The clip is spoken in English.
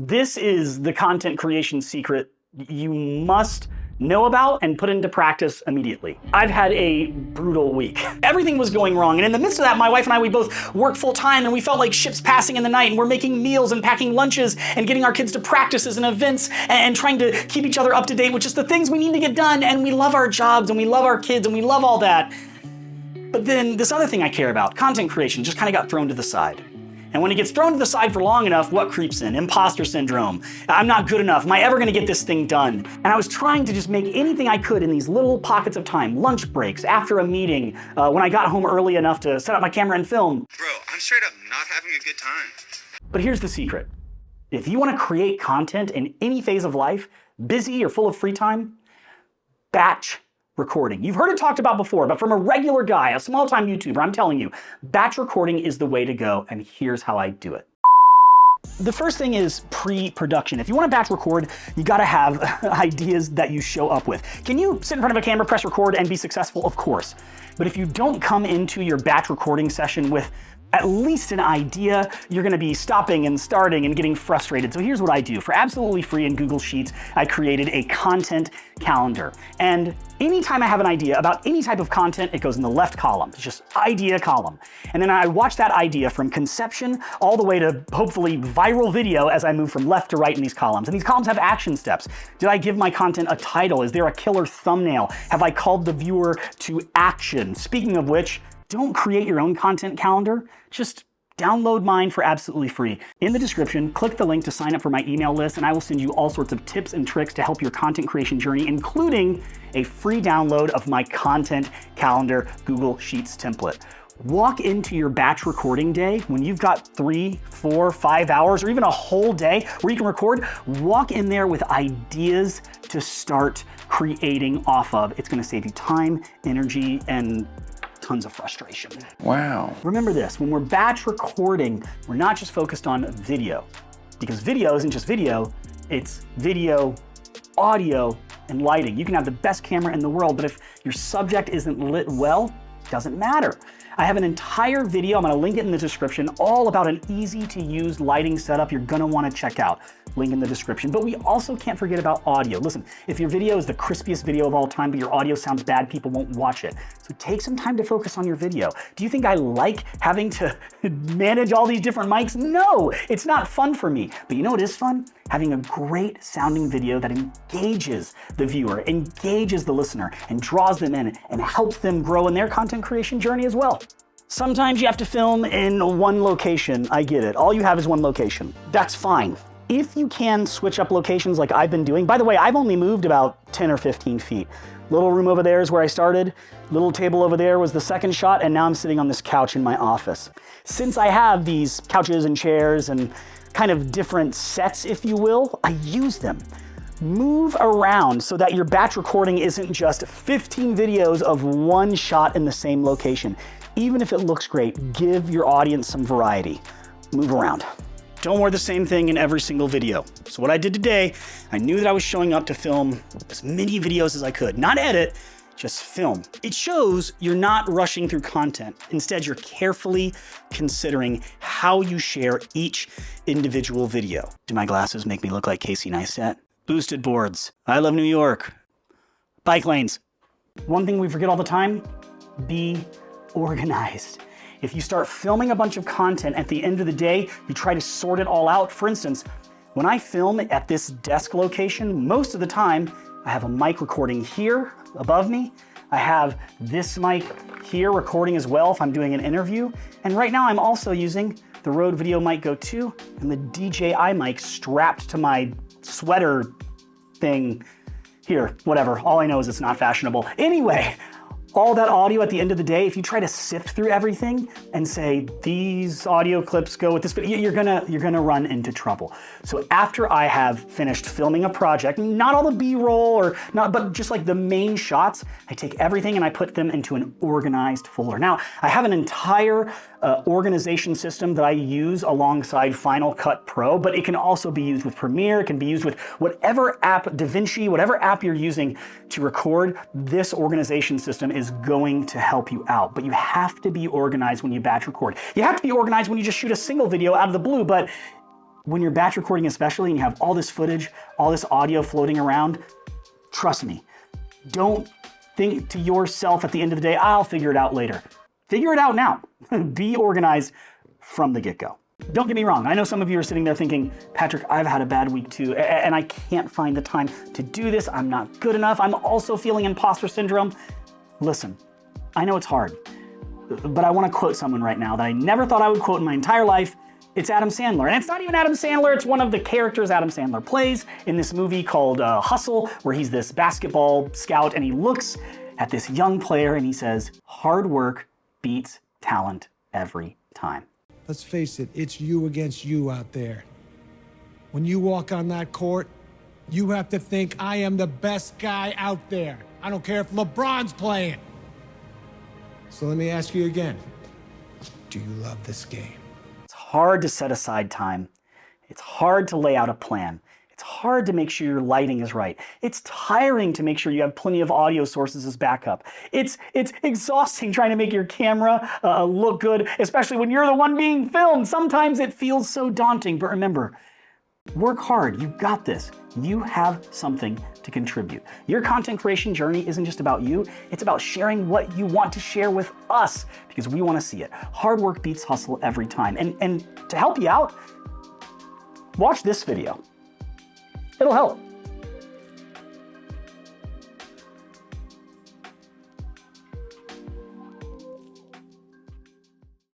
This is the content creation secret you must know about and put into practice immediately. I've had a brutal week. Everything was going wrong, and in the midst of that, my wife and I, we both work full time, and we felt like ships passing in the night, and we're making meals and packing lunches and getting our kids to practices and events and trying to keep each other up to date with just the things we need to get done, and we love our jobs, and we love our kids, and we love all that. But then this other thing I care about, content creation, just kind of got thrown to the side. And when it gets thrown to the side for long enough, what creeps in? Imposter syndrome. I'm not good enough. Am I ever gonna get this thing done? And I was trying to just make anything I could in these little pockets of time, lunch breaks, after a meeting, when I got home early enough to set up my camera and film. Bro, I'm straight up not having a good time. But here's the secret. If you wanna create content in any phase of life, busy or full of free time, batch recording. You've heard it talked about before, but from a regular guy, a small-time YouTuber, I'm telling you, batch recording is the way to go, and here's how I do it. The first thing is pre-production. If you want to batch record, you gotta have ideas that you show up with. Can you sit in front of a camera, press record, and be successful? Of course. But if you don't come into your batch recording session with at least an idea, you're gonna be stopping and starting and getting frustrated. So here's what I do. For absolutely free in Google Sheets, I created a content calendar. And anytime I have an idea about any type of content, it goes in the left column. It's just idea column. And then I watch that idea from conception all the way to hopefully viral video as I move from left to right in these columns. And these columns have action steps. Did I give my content a title? Is there a killer thumbnail? Have I called the viewer to action? Speaking of which, don't create your own content calendar. Just download mine for absolutely free. In the description, click the link to sign up for my email list, and I will send you all sorts of tips and tricks to help your content creation journey, including a free download of my content calendar Google Sheets template. Walk into your batch recording day when you've got 3, 4, 5 hours, or even a whole day where you can record. Walk in there with ideas to start creating off of. It's gonna save you time, energy, and tons of frustration. Wow. Remember this, when we're batch recording, we're not just focused on video, because video isn't just video, it's video, audio, and lighting. You can have the best camera in the world, but if your subject isn't lit well, it doesn't matter. I have an entire video, I'm gonna link it in the description, all about an easy to use lighting setup you're gonna wanna check out. Link in the description. But we also can't forget about audio. Listen, if your video is the crispiest video of all time, but your audio sounds bad, people won't watch it. So take some time to focus on your video. Do you think I like having to manage all these different mics? No, it's not fun for me. But you know what is fun? Having a great sounding video that engages the viewer, engages the listener, and draws them in and helps them grow in their content creation journey as well. Sometimes you have to film in one location. I get it. All you have is one location. That's fine. If you can switch up locations like I've been doing, by the way, I've only moved about 10 or 15 feet. Little room over there is where I started. Little table over there was the second shot, and now I'm sitting on this couch in my office. Since I have these couches and chairs and kind of different sets, if you will, I use them. Move around so that your batch recording isn't just 15 videos of one shot in the same location. Even if it looks great, give your audience some variety. Move around. Don't wear the same thing in every single video. So what I did today, I knew that I was showing up to film as many videos as I could. Not edit, just film. It shows you're not rushing through content. Instead, you're carefully considering how you share each individual video. Do my glasses make me look like Casey Neistat? Boosted boards. I love New York. Bike lanes. One thing we forget all the time, be organized. If you start filming a bunch of content, at the end of the day, you try to sort it all out. For instance, when I film at this desk location, most of the time, I have a mic recording here above me. I have this mic here recording as well if I'm doing an interview. And right now I'm also using the Rode Video Mic Go 2 and the DJI mic strapped to my sweater thing here, whatever. All I know is it's not fashionable. Anyway, all that audio at the end of the day, if you try to sift through everything and say, these audio clips go with this video, you're gonna run into trouble. So after I have finished filming a project, not all the B-roll or not, but just like the main shots, I take everything and I put them into an organized folder. Now, I have an entire organization system that I use alongside Final Cut Pro, but it can also be used with Premiere, it can be used with whatever app, DaVinci, whatever app you're using to record. This organization system is going to help you out, but you have to be organized when you batch record. You have to be organized when you just shoot a single video out of the blue, but When you're batch recording especially and you have all this footage, all this audio floating around, trust me, don't think to yourself at the end of the day, I'll figure it out later. Figure it out now. Be organized from the get-go. Don't get me wrong, I know some of you are sitting there thinking, Patrick, I've had a bad week too, and I can't find the time to do this. I'm not good enough. I'm also feeling imposter syndrome. Listen, I know it's hard, but I want to quote someone right now that I never thought I would quote in my entire life. It's Adam Sandler. And it's not even Adam Sandler, it's one of the characters Adam Sandler plays in this movie called Hustle, where he's this basketball scout and he looks at this young player and he says, hard work beats talent every time. Let's face it, it's you against you out there. When you walk on that court, you have to think, I am the best guy out there. I don't care if LeBron's playing. So let me ask you again, do you love this game? It's hard to set aside time. It's hard to lay out a plan. It's hard to make sure your lighting is right. It's tiring to make sure you have plenty of audio sources as backup. It's exhausting trying to make your camera look good, especially when you're the one being filmed. Sometimes it feels so daunting, but remember, work hard. You got this. You have something to contribute. Your content creation journey isn't just about you. It's about sharing what you want to share with us because we want to see it. Hard work beats hustle every time. And to help you out, watch this video. It'll help.